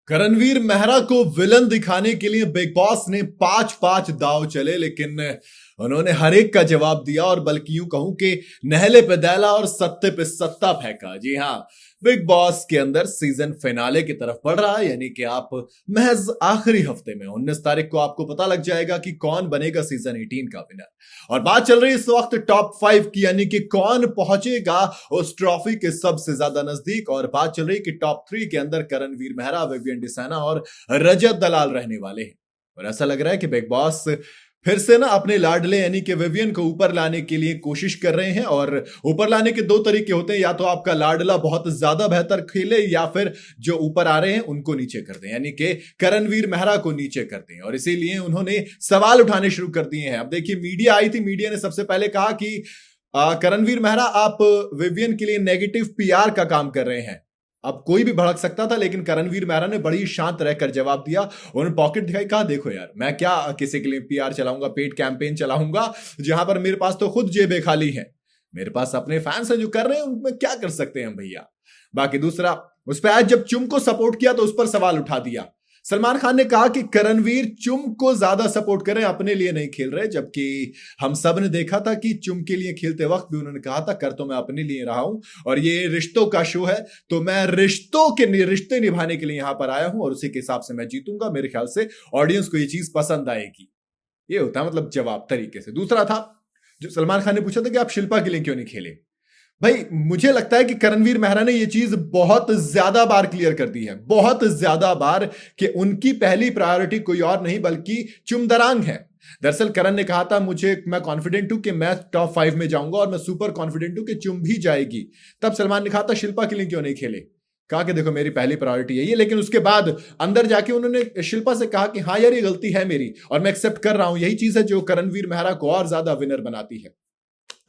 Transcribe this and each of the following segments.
करणवीर मेहरा को विलन दिखाने के लिए बिग बॉस ने पांच पांच दाव चले, लेकिन उन्होंने हर एक का जवाब दिया और बल्कि यूं कहूं कि नहले पे दैला और सत्ते पे सत्ता फेंका। जी हां, बिग बॉस के अंदर सीजन फिनाले की तरफ बढ़ रहा है, यानी कि आप महज आखिरी हफ्ते में 19 तारीख को आपको पता लग जाएगा कि कौन बनेगा सीजन 18 का विनर। और बात चल रही है इस वक्त टॉप 5 की, यानी कि कौन पहुंचेगा उस ट्रॉफी के सबसे ज्यादा नजदीक। और बात चल रही है कि टॉप 3 के अंदर करणवीर मेहरा, विवियन डिसाना और रजत दलाल रहने वाले हैं। और ऐसा लग रहा है कि बिग बॉस फिर से ना अपने लाडले यानी कि विवियन को ऊपर लाने के लिए कोशिश कर रहे हैं। और ऊपर लाने के दो तरीके होते हैं, या तो आपका लाडला बहुत ज्यादा बेहतर खेले या फिर जो ऊपर आ रहे हैं उनको नीचे कर दें, यानी कि करणवीर मेहरा को नीचे कर दें। और इसीलिए उन्होंने सवाल उठाने शुरू कर दिए हैं। अब देखिए, मीडिया आई थी, मीडिया ने सबसे पहले कहा कि करणवीर मेहरा आप विवियन के लिए नेगेटिव पीआर का काम कर रहे हैं। अब कोई भी भड़क सकता था, लेकिन करणवीर मेहरा ने बड़ी शांत रहकर जवाब दिया। उन्होंने पॉकेट दिखाई, कहा देखो यार, मैं क्या किसी के लिए पीआर चलाऊंगा, पेड कैंपेन चलाऊंगा, जहां पर मेरे पास तो खुद जेबें खाली हैं। मेरे पास अपने फैंस हैं जो कर रहे हैं, उनमें क्या कर सकते हैं भैया। बाकी दूसरा, उस पर आज जब चुम को सपोर्ट किया तो उस पर सवाल उठा दिया। सलमान खान ने कहा कि करणवीर चुम को ज्यादा सपोर्ट करें, अपने लिए नहीं खेल रहे, जबकि हम सब ने देखा था कि चुम के लिए खेलते वक्त भी उन्होंने कहा था कर तो मैं अपने लिए रहा हूं, और ये रिश्तों का शो है तो मैं रिश्ते निभाने के लिए यहां पर आया हूं और उसी के हिसाब से मैं जीतूंगा। मेरे ख्याल से ऑडियंस को ये चीज पसंद आएगी। ये होता है मतलब जवाब तरीके से। दूसरा था, जो सलमान खान ने पूछा था कि आप शिल्पा के लिए क्यों नहीं खेले। भाई मुझे लगता है कि करणवीर मेहरा ने यह चीज बहुत ज्यादा बार क्लियर कर दी है, बहुत ज्यादा बार, कि उनकी पहली प्रायोरिटी कोई और नहीं बल्कि चुमदरांग है। दरअसल करण ने कहा था मैं कॉन्फिडेंट हूं कि मैं टॉप 5 में जाऊंगा और मैं सुपर कॉन्फिडेंट हूं कि चुम भी जाएगी। तब सलमान ने कहा था शिल्पा के लिए क्यों नहीं खेले, कहा कि देखो मेरी पहली प्रायोरिटी यही है। लेकिन उसके बाद अंदर जाके उन्होंने शिल्पा से कहा कि हाँ यार ये गलती है मेरी और मैं एक्सेप्ट कर रहा हूं। यही चीज है जो करणवीर मेहरा को और ज्यादा विनर बनाती है।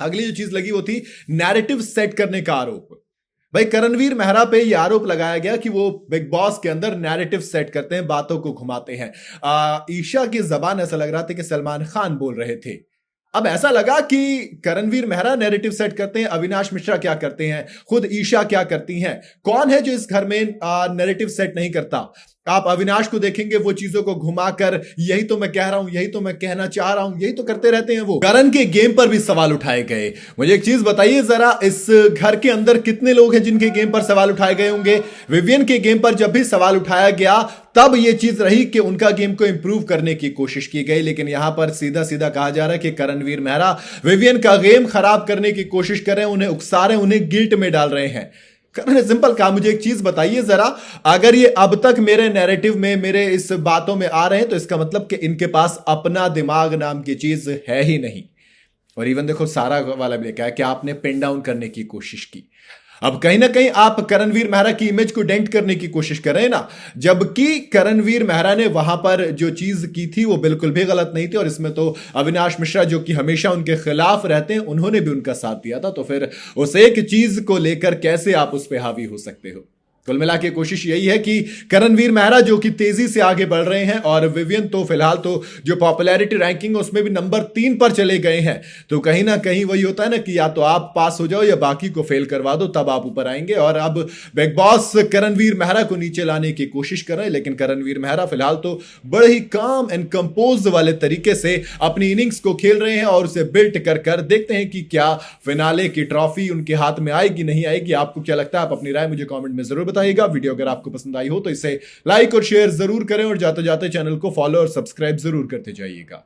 अगली जो चीज लगी वो थी नैरेटिव सेट करने का आरोप। भाई करणवीर मेहरा पे ये आरोप लगाया गया कि वो बिग बॉस के अंदर नैरेटिव सेट करते हैं, बातों को घुमाते हैं। ईशा की जबान ऐसा लग रहा था कि सलमान खान बोल रहे थे। अब ऐसा लगा कि करणवीर मेहरा नैरेटिव सेट करते हैं, अविनाश मिश्रा क्या करते हैं, खुद ईशा क्या करती हैं। कौन है जो इस घर में नैरेटिव सेट नहीं करता। आप अविनाश को देखेंगे, वो चीजों को घुमाकर यही तो मैं कह रहा हूं, यही तो मैं कहना चाह रहा हूं, यही तो करते रहते हैं। वो करण के गेम पर भी सवाल उठाए गए। मुझे एक चीज बताइए जरा, इस घर के अंदर कितने लोग हैं जिनके गेम पर सवाल उठाए गए होंगे। विवियन के गेम पर जब भी सवाल उठाया गया तब यह चीज रही कि उनका गेम को इंप्रूव करने की कोशिश की गई, लेकिन यहां पर सीधा सीधा कहा जा रहा है कि करणवीर मेहरा विवियन का गेम खराब करने की कोशिश कर रहे हैं, उन्हें उकसा रहे हैं, उन्हें गिल्ट में डाल रहे हैं। करण ने सिंपल कहा, मुझे एक चीज बताइए जरा, अगर ये अब तक मेरे नैरेटिव में, मेरे इस बातों में आ रहे हैं तो इसका मतलब कि इनके पास अपना दिमाग नाम की चीज है ही नहीं। और इवन देखो सारा वाला भी क्या है कि आपने पिन डाउन करने की कोशिश की। अब कहीं ना कहीं आप करणवीर मेहरा की इमेज को डेंट करने की कोशिश कर रहे हैं ना, जबकि करणवीर मेहरा ने वहां पर जो चीज की थी वो बिल्कुल भी गलत नहीं थी। और इसमें तो अविनाश मिश्रा जो कि हमेशा उनके खिलाफ रहते हैं, उन्होंने भी उनका साथ दिया था। तो फिर उस एक चीज को लेकर कैसे आप उस पर हावी हो सकते हो। कुल मिला के कोशिश यही है कि करणवीर मेहरा जो कि तेजी से आगे बढ़ रहे हैं, और विवियन तो फिलहाल तो जो पॉपुलैरिटी रैंकिंग उसमें भी नंबर 3 पर चले गए हैं। तो कहीं ना कहीं वही होता है ना कि या तो आप पास हो जाओ या बाकी को फेल करवा दो, तब आप ऊपर आएंगे। और अब बिग बॉस करणवीर मेहरा को नीचे लाने की कोशिश कर रहे हैं, लेकिन करणवीर मेहरा फिलहाल तो बड़े ही काम एंड कंपोज वाले तरीके से अपनी इनिंग्स को खेल रहे हैं और उसे बिल्ट कर कर देखते हैं कि क्या फिनाले की ट्रॉफी उनके हाथ में आएगी नहीं आएगी। आपको क्या लगता है? आप अपनी राय मुझे कमेंट में जरूर बताइएगा। वीडियो अगर आपको पसंद आई हो तो इसे लाइक और शेयर जरूर करें, और जाते जाते चैनल को फॉलो और सब्सक्राइब जरूर करते जाइएगा।